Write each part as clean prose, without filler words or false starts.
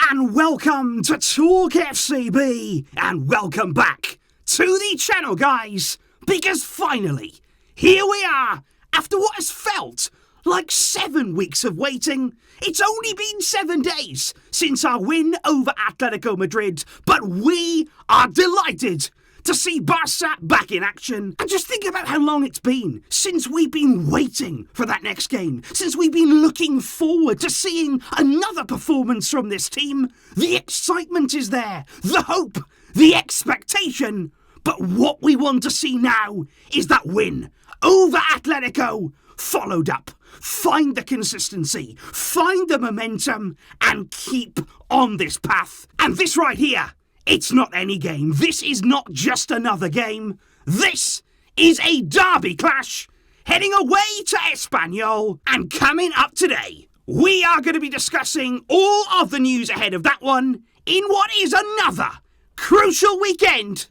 and welcome to TalkFCB, and welcome back to the channel, guys, because finally, here we are, after what has felt like 7 weeks of waiting. It's only been 7 days since our win over Atlético Madrid, but we are delighted to see Barça back in action. And just think about how long it's been since we've been waiting for that next game, since we've been looking forward to seeing another performance from this team. The excitement is there, the hope, the expectation, but what we want to see now is that win over Atletico followed up. Find the consistency, find the momentum, and keep on this path. And this right here, it's not any game. This is not just another game. This is a derby clash heading away to Espanyol. And coming up today, we are going to be discussing all of the news ahead of that one in what is another crucial weekend.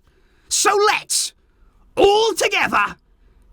So let's all together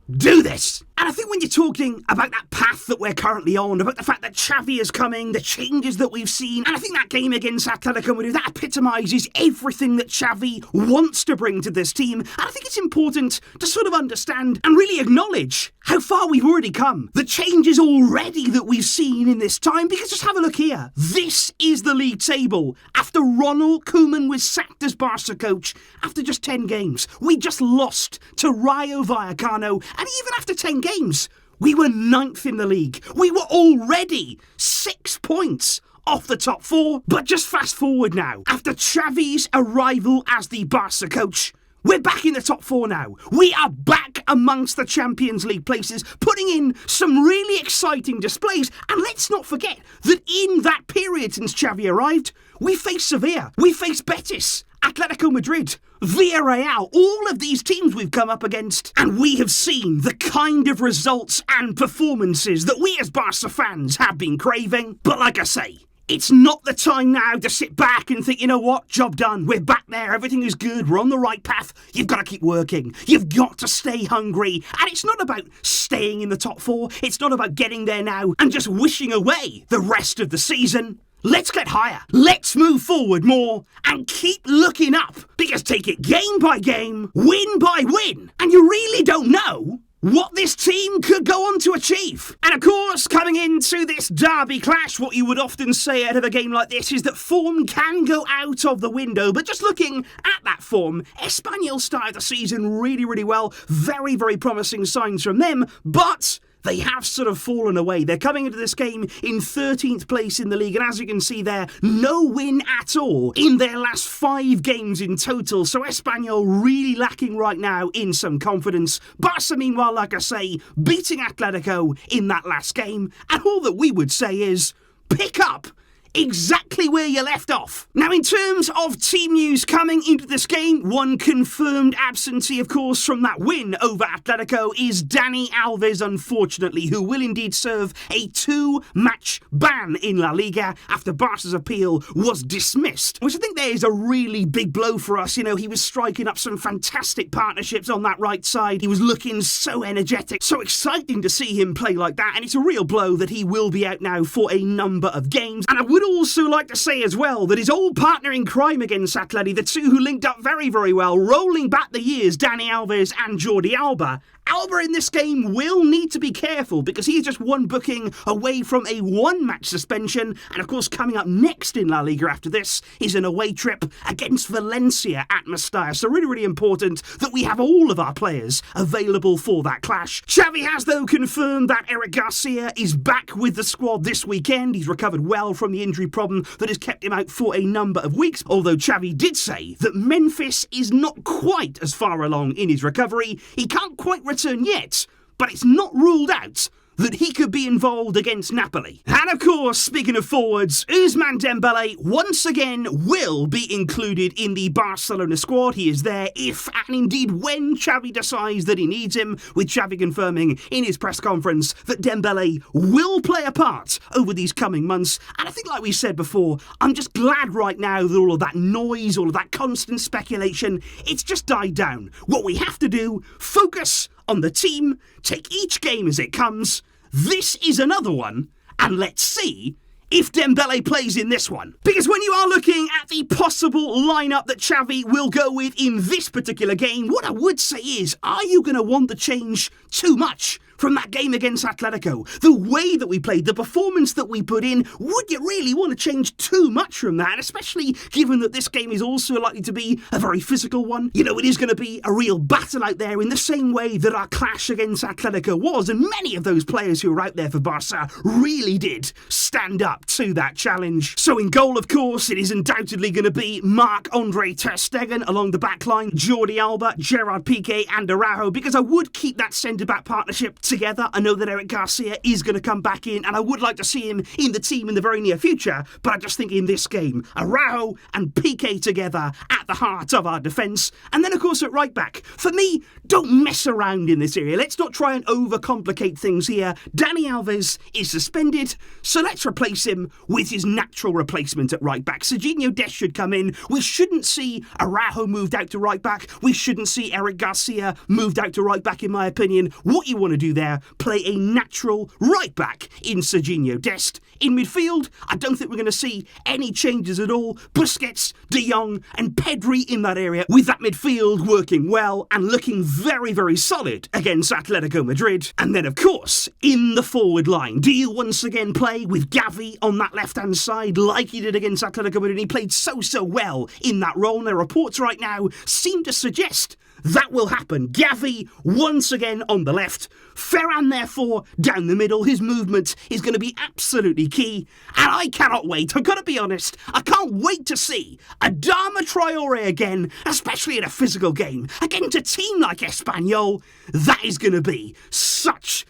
do this. And I think when you're talking about that path that we're currently on, about the fact that Xavi is coming, the changes that we've seen, and I think that game against Atlético Madrid, that epitomises everything that Xavi wants to bring to this team. And I think it's important to sort of understand and really acknowledge how far we've already come. The changes already that we've seen in this time, because just have a look here. This is the league table after Ronald Koeman was sacked as Barça coach after just 10 games. We just lost to Rayo Vallecano, and even after 10 games, we were 9th in the league. We were already 6 points off the top 4. But just fast forward now. After Xavi's arrival as the Barça coach, we're back in the top 4 now. We are back amongst the Champions League places, putting in some really exciting displays. And let's not forget that in that period since Xavi arrived, we faced Sevilla, we faced Betis, Atlético Madrid, Villarreal, all of these teams we've come up against, and we have seen the kind of results and performances that we as Barca fans have been craving. But like I say, it's not the time now to sit back and think, you know what, job done, we're back there, everything is good, we're on the right path. You've got to keep working, you've got to stay hungry, and it's not about staying in the top 4, it's not about getting there now and just wishing away the rest of the season. Let's get higher, let's move forward more, and keep looking up, because take it game by game, win by win, and you really don't know what this team could go on to achieve. And of course, coming into this derby clash, what you would often say out of a game like this is that form can go out of the window. But just looking at that form, Espanyol started the season really, really well. Very, very promising signs from them, but they have sort of fallen away. They're coming into this game in 13th place in the league, and as you can see there, no win at all in their last 5 games in total. So Espanyol really lacking right now in some confidence. Barça, meanwhile, like I say, beating Atletico in that last game, and all that we would say is pick up exactly where you left off. Now, in terms of team news coming into this game, one confirmed absentee, of course, from that win over Atletico is Dani Alves, unfortunately, who will indeed serve a 2-match ban in La Liga after Barca's appeal was dismissed, which I think there is a really big blow for us. You know, he was striking up some fantastic partnerships on that right side. He was looking so energetic, so exciting to see him play like that, and it's a real blow that he will be out now for a number of games. And I would also like to say as well that his old partner in crime against Atleti, the two who linked up very, very well, rolling back the years, Dani Alves and Jordi Alba. Alba in this game will need to be careful because he is just one booking away from a 1-match suspension, and of course coming up next in La Liga after this is an away trip against Valencia at Mestalla. So really, really important that we have all of our players available for that clash. Xavi has though confirmed that Eric Garcia is back with the squad this weekend. He's recovered well from the injury problem that has kept him out for a number of weeks, although Xavi did say that Memphis is not quite as far along in his recovery. He can't quite return yet, but it's not ruled out that he could be involved against Napoli. And of course, speaking of forwards, Ousmane Dembélé once again will be included in the Barcelona squad. He is there if and indeed when Xavi decides that he needs him, with Xavi confirming in his press conference that Dembélé will play a part over these coming months. And I think, like we said before, I'm just glad right now that all of that noise, all of that constant speculation, it's just died down. What we have to do, focus on the team, take each game as it comes. This is another one, and let's see if Dembélé plays in this one. Because when you are looking at the possible lineup that Xavi will go with in this particular game, what I would say is, are you going to want to change too much from that game against Atletico? The way that we played, the performance that we put in, would you really want to change too much from that? Especially given that this game is also likely to be a very physical one. You know, it is going to be a real battle out there in the same way that our clash against Atletico was, and many of those players who were out there for Barca really did stand up to that challenge. So in goal, of course, it is undoubtedly going to be Marc-Andre ter Stegen along the back line, Jordi Alba, Gerard Piqué and Araujo, because I would keep that centre-back partnership together. I know that Eric Garcia is going to come back in, and I would like to see him in the team in the very near future, but I just think in this game, Araujo and Piqué together at the heart of our defence. And then, of course, at right-back, for me, don't mess around in this area. Let's not try and overcomplicate things here. Dani Alves is suspended, so let's replace him with his natural replacement at right-back. Serginho Dest should come in. We shouldn't see Araujo moved out to right-back. We shouldn't see Eric Garcia moved out to right-back, in my opinion. What you want to do there, play a natural right-back in Serginho Dest. In midfield, I don't think we're going to see any changes at all. Busquets, De Jong and Pedri in that area, with that midfield working well and looking very, very solid against Atletico Madrid. And then, of course, in the forward line, do you once again play with Xavi on that left-hand side like he did against Atletico Madrid? He played so well in that role, and the reports right now seem to suggest that will happen. Xavi once again on the left. Ferran, therefore, down the middle. His movement is going to be absolutely key. And I cannot wait. I've got to be honest. I can't wait to see Adama Traore again, especially in a physical game, against a team like Espanyol. That is going to be such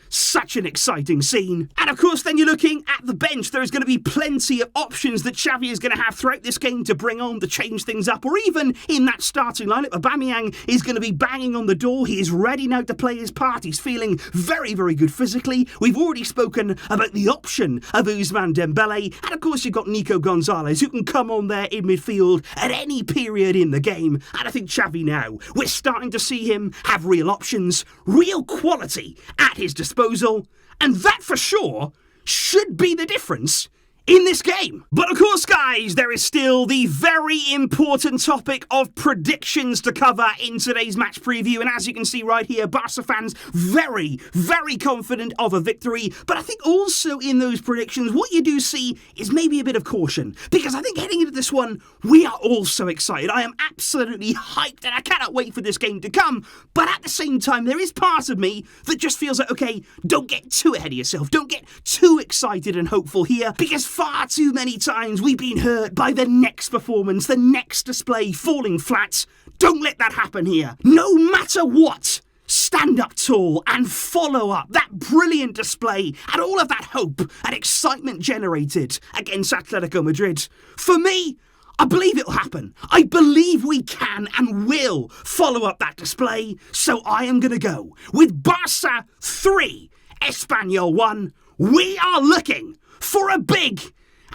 an exciting scene. And of course, then you're looking at the bench. There is going to be plenty of options that Xavi is going to have throughout this game to bring on, to change things up, or even in that starting lineup. Aubameyang is going to be banging on the door. He is ready now to play his part. He's feeling very, very good physically. We've already spoken about the option of Ousmane Dembélé. And of course, you've got Nico Gonzalez, who can come on there in midfield at any period in the game. And I think Xavi now, we're starting to see him have real options, real quality at his disposal. And that for sure should be the difference in this game. But of course, guys, there is still the very important topic of predictions to cover in today's match preview. And as you can see right here, Barca fans very, very confident of a victory. But I think also in those predictions, what you do see is maybe a bit of caution. Because I think heading into this one, we are all so excited. I am absolutely hyped and I cannot wait for this game to come. But at the same time, there is part of me that just feels like, okay, don't get too ahead of yourself. Don't get too excited and hopeful here. Because far too many times we've been hurt by the next performance, the next display falling flat. Don't let that happen here. No matter what, stand up tall and follow up that brilliant display and all of that hope and excitement generated against Atletico Madrid. For me, I believe it'll happen. I believe we can and will follow up that display. So I am going to go with Barca 3, Espanyol 1. We are looking for a big,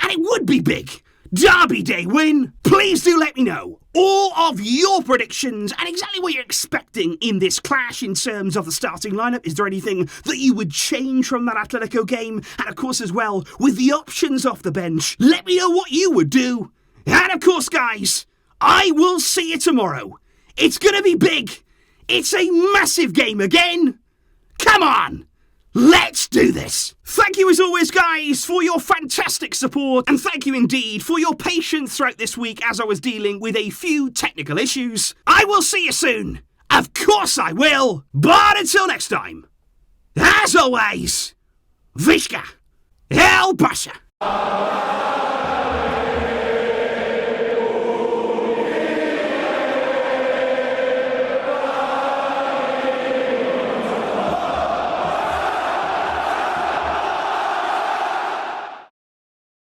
and it would be big, Derby Day win. Please do let me know all of your predictions and exactly what you're expecting in this clash in terms of the starting lineup. Is there anything that you would change from that Atletico game? And of course as well, with the options off the bench, let me know what you would do. And of course, guys, I will see you tomorrow. It's going to be big. It's a massive game again. Come on. Let's do this! Thank you as always, guys, for your fantastic support, and thank you indeed for your patience throughout this week as I was dealing with a few technical issues. I will see you soon. Of course I will. But until next time, as always, Vishka El Barça.